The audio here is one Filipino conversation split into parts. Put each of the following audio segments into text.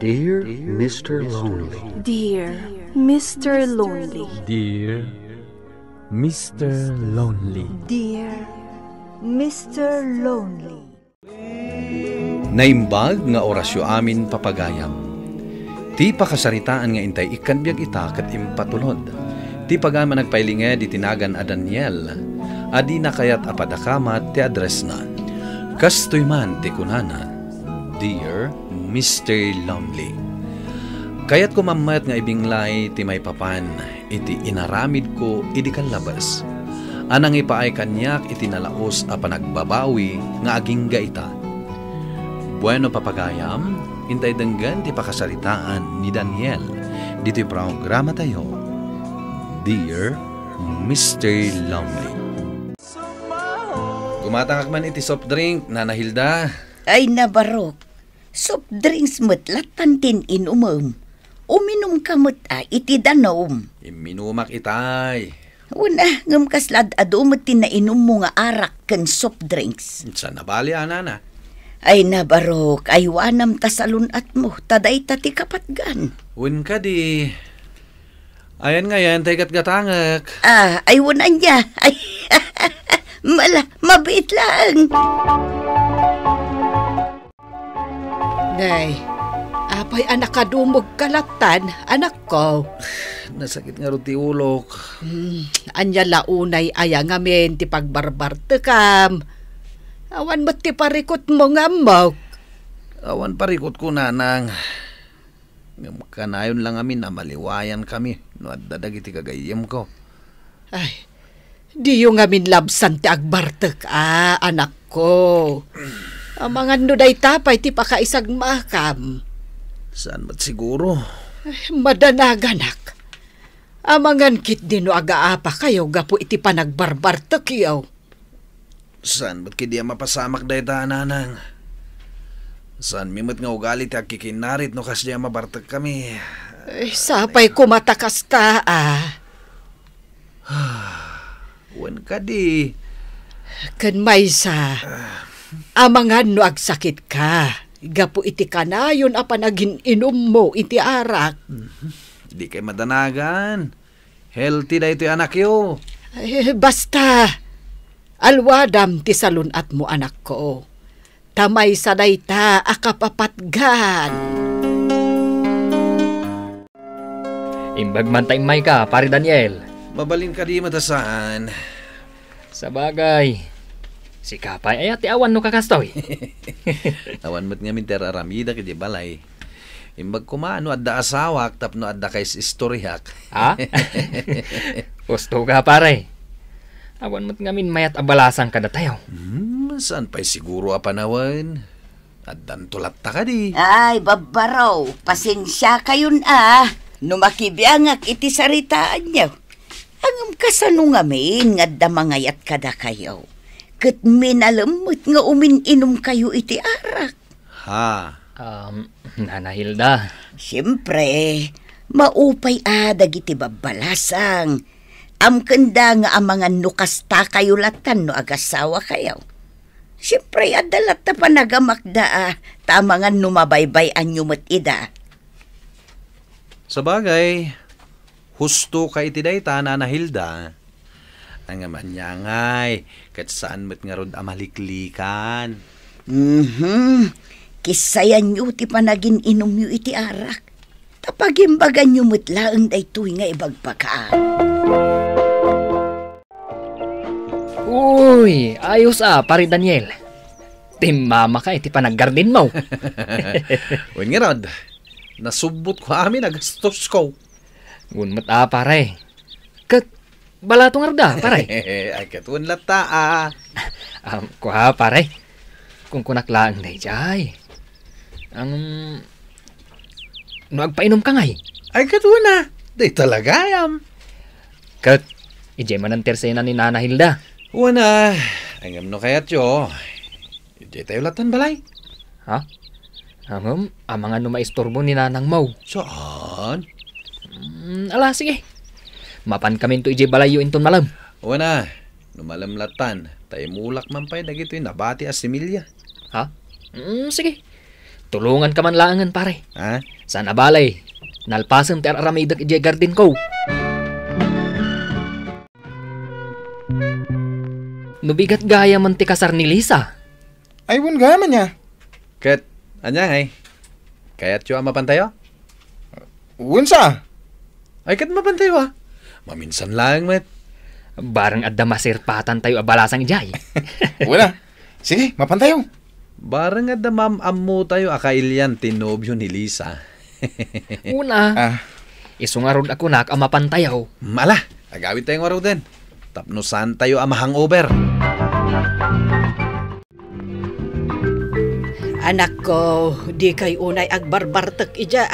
Dear Mr. Lonely. Dear Mr. Lonely. Dear Mr. Lonely. Dear Mr. Lonely. Naimbag nga orasyo amin papagayam. Ti pakasaritaan nga intay ikanbyag ita kat impatulod. Ti pagama nagpailinge di tinagan a Daniel. Adi na kayat apadakamat ti address na. Kastoy man ti kunana. Dear Mr. Lonely. Kayat ko mamayat nga ibinglay ti may papan. Iti inaramid ko idi kanlabas. Anang ipaay kanyak iti nalaos a panagbabawi nga agingga ita. Bueno papagayam, intay denggan ti pakasaritaan ni Daniel. Dito'y programa tayo. Dear Mr. Lonely. Gumatangak man iti soft drink, Nana Hilda. Ay nabarok, soft drinks mo't latantin inumom. Uminom ka mo't iti danom. Iminumak itay. Una, ngam kaslad adumot tin na inom mo nga arak ken soft drinks. Sa nabali, Nana. Ay nabarok, ay wanam tasalunat mo, taday tati kapatgan. Win ka di. Ayan nga yan, tay gatgatangak. Ay wanan niya. Ay, mabait lang. Nay, apay anak kadumog kalatan, anak ko. Nasakit nga ruti ulok. Anya launay aya ngamin ti pagbarbar tekam. Awan mo ti parikot mo nga mo. Awan parikot ko, Nanang. Kanayon lang amin na maliwayan kami. No at dadag iti kagayem ko. Ay, di yung ngamin labsan ti agbartek, anak ko. Ang mga nuday tapay ti pakaisag makam. Saan ba't siguro? Ay, madanaganak. Amangan kit dino agaapa kayo gapo iti panagbarbartek yaw. Saan ba't kaya mapasamak dahi ta, Nanang? Saan mimot nga ugali ti agkikinarit no kas diya mabartag kami. Ay, sapay kumatakas ka, Wan ka di. Kan maysa, amangan no agsakit ka. Gapo iti kanayon apa naging inom mo iti arak. Di kay madanagan. Healthy da ito anak yo. Ay, basta, alwadam ti salunat mo anak ko. Tamay sa dayta akapapatgan. Imbag man tayong may ka, pare Daniel. Mabalin ka di matasaan. Sa bagay, si Kapay ay ati awan no kakastoy. Awan mo't nga minter-aramida ka di balay. Imbag kumano adda asawak tapno adda kay istoryak. Ha? Gusto ka pare. Awan mo't nga min mayat abalasan kada tayo. Saan pa'y siguro apanawan? Addan tulat ta ka di. Ay, babaraw, pasensya kayon Numakibiyangak iti saritaan niyo. Angam kasano ngamin nga damangayat kada kayo. Kat minalamot nga umininom kayo iti arak. Ha? Nana Hilda. Siyempre, maupay dagiti babalasang. Amkanda nga mga nukasta kayo latan no agasawa kayo. Siyempre, adalat na panagamakda tamangan numabaybay anyo ida. Sa bagay, husto ka iti dayta, Nana Hilda. Ang amanyangay, kat saan mo't nga rod amaliklikan. Kisayan nyo ti panagin inom nyo iti arak. Tapagimbagan nyo mo't laang daytoy nga ibagbakaan. Uy, ayos pare Daniel. Timama ka iti panaggardin mo. Uy nga rod, nasubot ko amin agastos ko. Ngunmat pare. Kat, balatong arda pare. Ay katun lata Kuha pare. Kung kunaklaan day jay. No agpainom ka ngay. Ay katun na. Day talagayam. Kat, ijay manantir sa ni Nana Hilda. Wana, angam no kayat yo. Ijay tayo latan balay. Ha? Amangan no maistorbo ni Nanang Mau. Saan? Ala, sige. Mapan kami to ijay balayo inton malam. Wana, numalamlatan. Tayo mulak man pa'y dagito yung nabati as similya. Ha? Sige. Tulungan ka man laangan, pare. Ha? Sana balay. Nalpasan ti aramidag ijay garden ko. Nubigat gaya man ti kasar ni Lisa. Ay, wan gaya man niya. Kat, anya ay? Kaya't yung mapantayo? Wan sa? Ay, kat mapantayo ah. Maminsan lang, met. Barang adda masirpatan tayo abalasang ijay. Wala. Sige, mapantayo. Barang nga damam-amu tayo akailyan tinobyo ni Lisa. Una, isungarod ako na amapantayaw. Mala, agawit tayong araw din. Tapnusan tayo hangover. Anak ko, di kay unay agbarbartek ija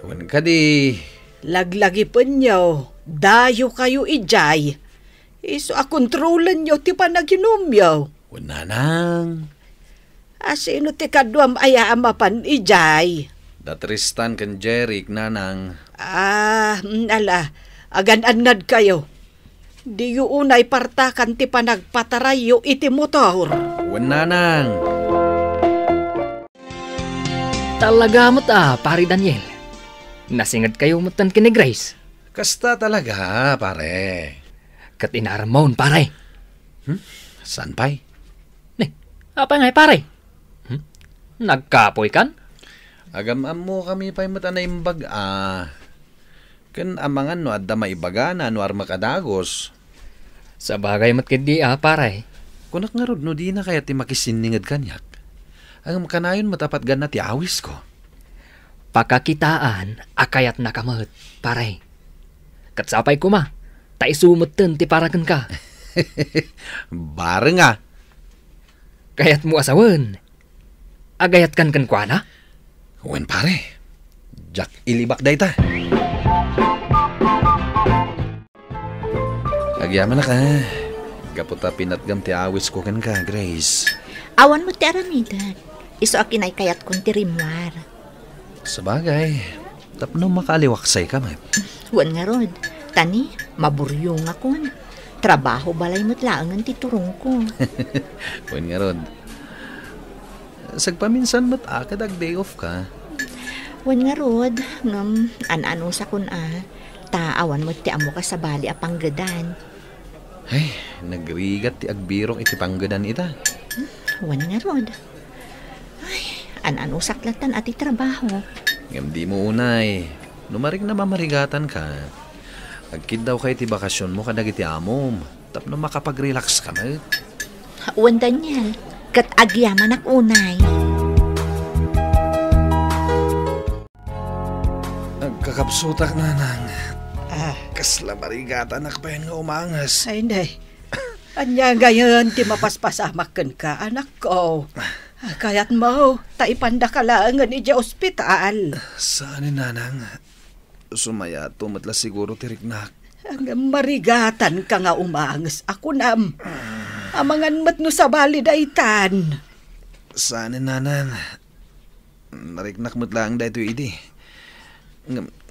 Wan ka di. Laglagi po nyo, dayo kayo ijay. Iso akontrolan nyo ti panaginom nyo. Wan nanang. Asino ti kadwam aya amapan ijay. Da Tristan kan Jeric nanang. Agan-anad kayo. Di yu unay partakan ti panagpatarayo iti motor. Wan nanang. Talaga mo't pari Daniel. Nasingad kayo mutan kini Grace. Kasta talaga, pare. Kat inaramon, pare. San pay? Apa ngay, pare? Nagkapoy kan? Agam mo kami pa'y mata na imbag Kan amangan no adda maibagana no arma kadagos. Sa bagay mat kedi pare. Kunak nga rod no di na kaya ti makisiningad kanyak. Ang kanayon matapat gan na ti awis ko. Pakakitaan akayat nakamot, pare. Katsapay ko ma. Taisumutten ti paragan ka. Bareng nga. Kayat mo asawan. Agayat kan kwa na? Wen pare. Jack ilibak day ta. Agyaman na ka. Kaputa pinatgam ti awis ko kan ka, Grace. Awan mo ti aramidan. Iso akin ay kayat kong ti rimwar. Sabagay. Tapno makaliwaksay ka, man. Wan nga rod. Tani, maburyong akon. Trabaho balay mo't laangan ti turong ko. Wen nga rod. Sagpaminsan mo't kadag day off ka. Wan nga rod. An-ano sa kun taawan mo't ti amo ka sa bali apanggadan. Ay, nagrigat ti agbirong iti panggadan ita. Wan nga rod. Ay, an-ano saklatan ati trabaho. Ngam di mo unay. Numarig na mamarigatan ka. Agkid daw kay ti bakasyon mo kadag iti amom. Tapno makapag-relax ka na. Wan Daniel, kat agyaman ak unay. Agkakapsutak na nang. Kasla marigatan ak pa yan nga umangas. Ay, hindi. Anya ngayon, ti mapaspasamakan ka, anak ko. Kaya't mo, taipanda ka lang ija ospital. Saan ni nanang? Sumaya, tumatla siguro tiriknak. Ang marigatan ka nga umangas. Ako nam. Amangan mat no sa bali daitan. Saan ni nanang? Nariknak mo't lang dahito idi.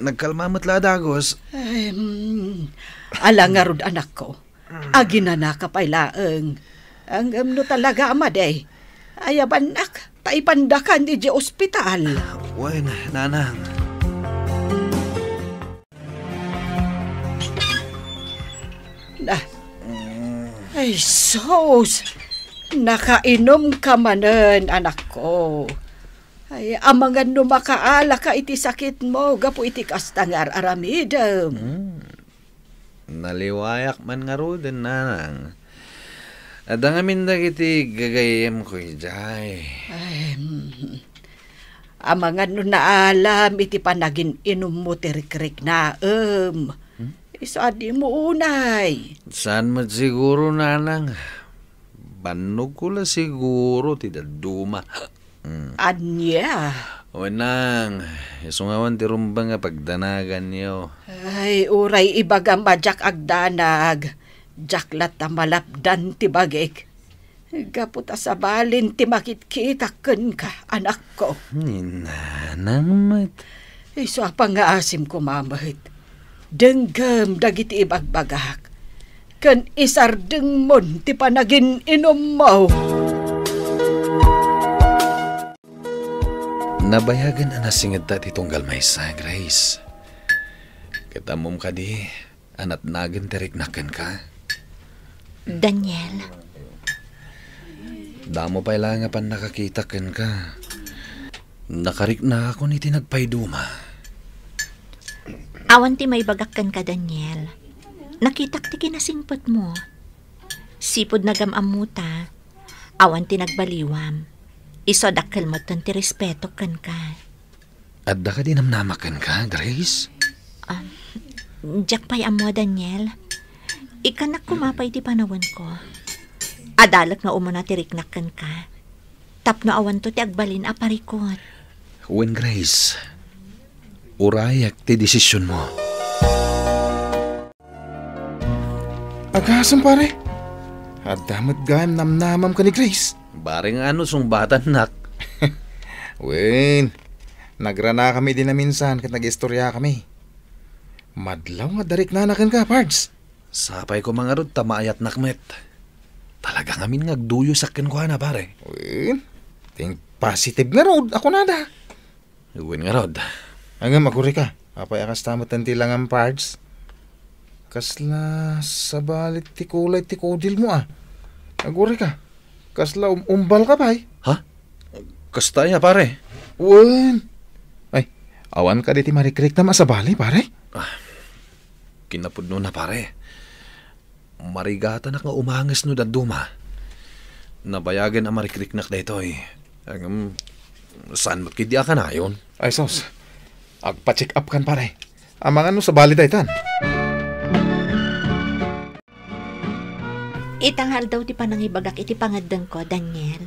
Nagkalma mo't la dagos. Ay, alangarod anak ko. Aginana ka pa'y laeng. Ang no talaga amaday. Ayabanak, taipandakan di ospital. Wen, nanang. Ay, sos. Nakainom ka manen, anak ko. Ay, amangan no makaala ka iti sakit mo, gapu iti kastangar aramidem. Naliwayak man nga ro din, nanang. At ang amin iti gagayem ko, ijay. Ay, amangan no naalam iti panagin inom mo tirikrik na, Iso adi mo unay. Saan mo siguro, nanang? Banog ko la siguro, tidaduma. Anya? O nang, isungawan ti rumba nga pagdanagan niyo. Ay, uray ibaga majak agdanag. Jaklat na malapdan ti bagik. Gaputa sa balin ti makitkitaken ka, anak ko. Nanang mat. Iso apang nga asim ko mamahit. Denggam dagiti ibagbagak. Kan isardeng mon ti panagin inom mo. Nabayagan na nasingad ta titunggal may sa Grace. Katamom ka di, anat nagan teriknakan ka. Daniel, Damo pa ilang nga pan nakakita kan ka. Nakarik na ako ni tinagpayduma. awan ti may bagakkan ka, Daniel. Nakitak ti kinasingpot mo. Sipod nagamamuta, awan ti nagbaliwam. Iso dakkel mo ti respeto kan ka. Adda ka dinamnamakan ka, Grace? Diyak pa'y amo, Daniel. Ikanak kumapay ti panawan ko. Adalak nga umuna ti riknakan ka. Tapno awan to ti agbalin aparikot. When Grace, urayak ti desisyon mo. Agasan pare. Adamat gayam namnamam ka ni Grace. Baring ano sungbatan nak. Wen, nagrana kami din na minsan kat nag-istorya kami. Madlaw nga darik nanakan ka, Pards. Sapay ko mga rod tamayat nakmet. Talaga ngamin ngagduyo sakin ko na pare. Wen, ting positive nga rod. Ako nada. Uwin nga rod. Hanggang makuri ka. Apay akas tamot ang tilang ang Pards. Kasla sa balit ti kulay ti kodil mo ah. Aguri ka. Kasla umbal ka ba? Ha? Kasta ya pare. Wen. Ay, awan ka di ti marikrik na masabali pare. Kinapudno na pare. Marigata na nga umangas no daduma. Nabayagan ang marikriknak na ito eh. Saan mo't kidya ka na yun? Ay sos, agpa-check up kan pare. Amang ano sa bali daytan. Itanghal daw ti panangibagak iti pangadang ko, Daniel.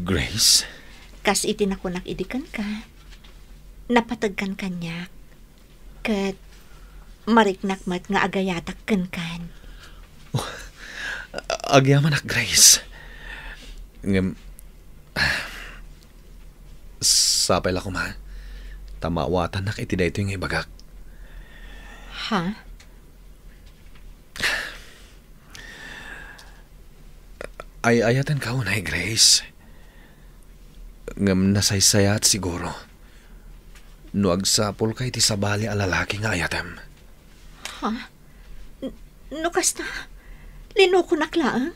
Grace? Kas iti nakunak idikan ka. Napatagkan kanyak. Kat mariknak mat nga agayatak kan. Agyaman ak Grace. Sapay la ko ma. Tamawatan nak iti dayto yung ibagak. Ha? Ay ayatan ka unay Grace. Ngam nasaysayat siguro. No agsapol kay ti sabali a lalaki nga ayatem. Ha? Nukas na? Linuko naklaang?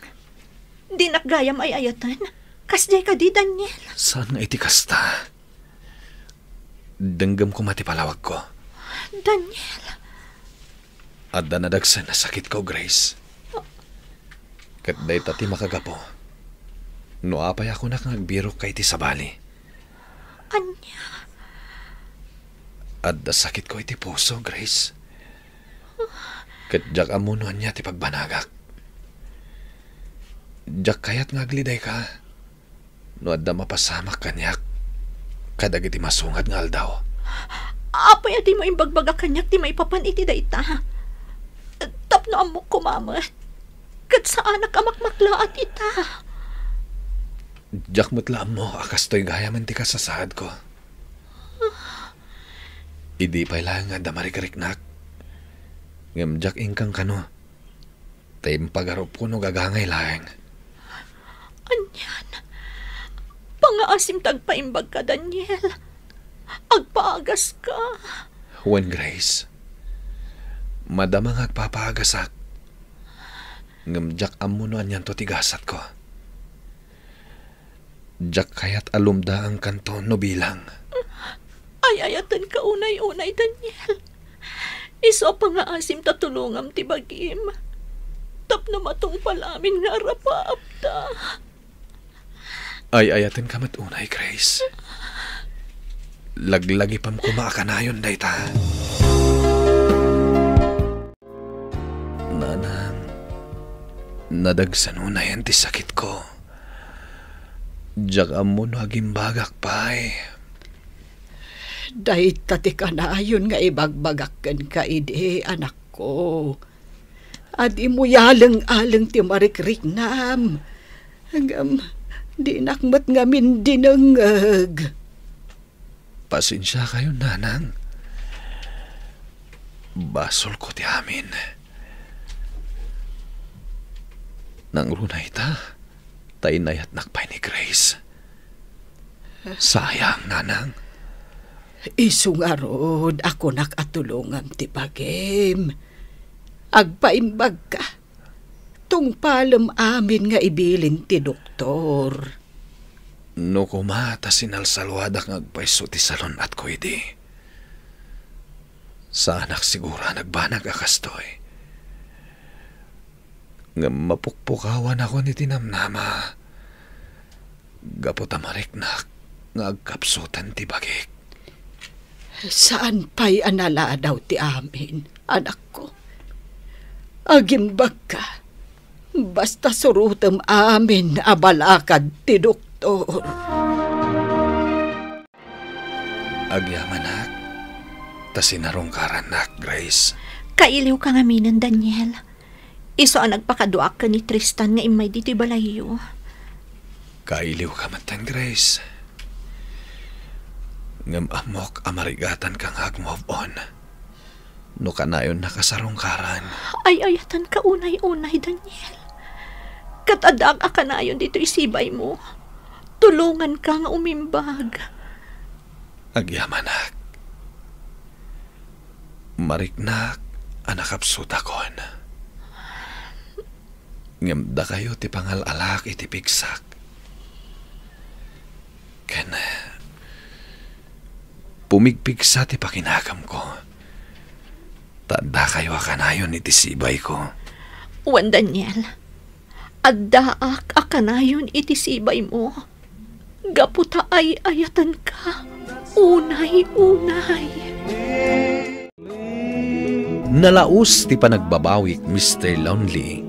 Di nakgayam ay ayatan? Kasjay ka di, Daniel? Saan nga iti kasta? Denggam ko mati palawag ko. Daniel? Adda nadagsan na sakit ko, Grace. Kat day tati makagapo. No apay ako nagbiro kay ti sabali. Anya? Adda sakit ko iti puso, Grace. Kat jak amunuan niya ti pagbanagak. Jak kayat ngagliday ka. No adda mapasamak kanyak. Kadag iti masungad nga aldaw. Apay ati mo imbagbaga kanyak ti maipapan iti dayta. Tapno amok kumamat. Kat sa anak amakmaklaat ita. Jak mutlaam mo, akas to'y gayaman ti kasasahad ko. Idi pa'y lang nga damarikarik-nak. Ngam jak ingkang kano. Tayong pagarop ko no gagangay lang. Anyan. Pangaasim tagpaimbag ka, Daniel. Agpaagas ka. When Grace, madamang agpapaagasak. Ngam jak amunuan yan to tigasat ko. Jak kayat alumda ang kanton no bilang. Ayayatan ka unay-unay, Daniel. Iso pangaasim tatulungam ti bagim. Tapno matong palamin nga rapaapta. Ay ayatin ka matunay, Grace. Laglagi pam kumakanayon day ta. Nanang, nadagsan na yan ti sakit ko. Diyak mo no agimbagak pa'y. Dahil tati ka na yun nga ibagbagakan ka ide, anak ko. At imuyalang-alang ti marikrik nam. Hanggang di nakmat ngamin dinangag. Pasensya kayo, nanang. Basol ko ti amin. Nang runay ta, tainay at nakpay ni Grace. Sayang, nanang. Isungarod ako nakatulungan ti Bagim. Agpaimbag ka. Tungpalem amin nga ibilin ti doktor. No kumata sinalsalwadak ngagpaiso ti salon at ko idi. Sa anak sigura nagbanag akastoy. Nga mapukpukawan ako ni tinamnama. Gapot amariknak nga agkapsutan ti bagik. Saan pa'y anala daw ti amin, anak ko? Agimbag ka. Basta surutem amin abalakad ti doktor. Agyamanak, ta sinarungkaran nak, Grace. Kailiw ka nga minan, Daniel. Iso ang nagpakaduak ka ni Tristan nga imay dito balayo. Kailiw ka matan, Grace. Ngam amok amarigatan kang hag-move on. No kanayon nakasarungkaran. Ay ayatan ka unay-unay, Daniel. Katadag ka na yun dito isibay mo. Tulungan ka nga umimbag. Agyamanak. Mariknak anakapsutakon. Ngamda kayo ti pangalalak iti pigsak. Ken pumigpigsa ti pakinakam ko. Tanda kayo akanayon iti sibay ko. Wan, Daniel. Addaak akanayon iti sibay mo. Gaputa ay ayatan ka. Unay-unay. Nalaus ti panagbabawik, Mr. Lonely.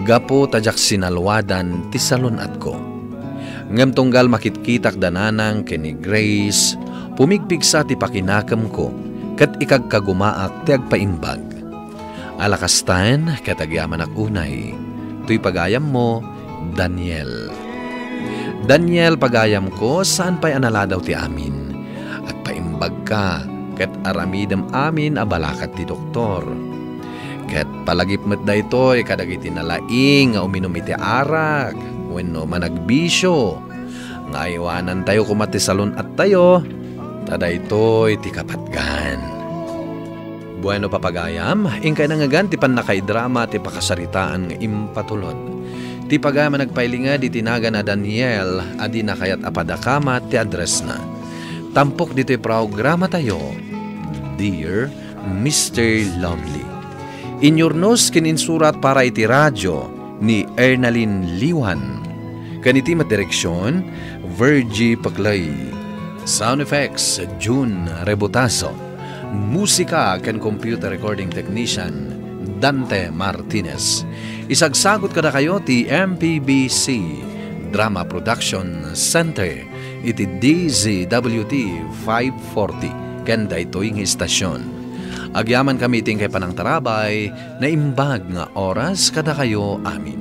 Gapo tajak sinalwadan ti salon at ko. Ngam tunggal makitkitak dananang kini Grace, pumigpigsa ti pakinakam ko, kat ikagkagumaak ti agpaimbag. Alakastan, katagyaman ak unay, tuy pagayam mo, Daniel. Daniel, pagayam ko, saan pa'y analadaw ti amin? At paimbag ka, kat aramidam amin abalakat ti doktor. Kat palagipmet da ito, kadagiti nalaing, nga uminom iti arak, wenno managbisyo, nga iwanan tayo kumati salon at tayo, tada ito iti kapatgan. Bueno papagayam, ingkay nangagan ti panakaidrama ti pakasaritaan nga impatulod. Ti pagayam nagpailinga di tinaga na Daniel, adi na kayat apadakama ti address na. Tampok dito'y programa tayo, Dear Mr. Lonely. Inyornos kininsurat para iti radyo ni Ernalyn Liwan. Kaniti madireksyon, Virgie Paclay. Sound effects, June Rebotaso. Musika ken computer recording technician, Dante Martinez. Isagsagot kada kayo ti MPBC Drama Production Center iti DZWT 540 ken daytoy nga istasyon. Agyaman kami ting kay panang tarabay na imbag nga oras kada kayo amin.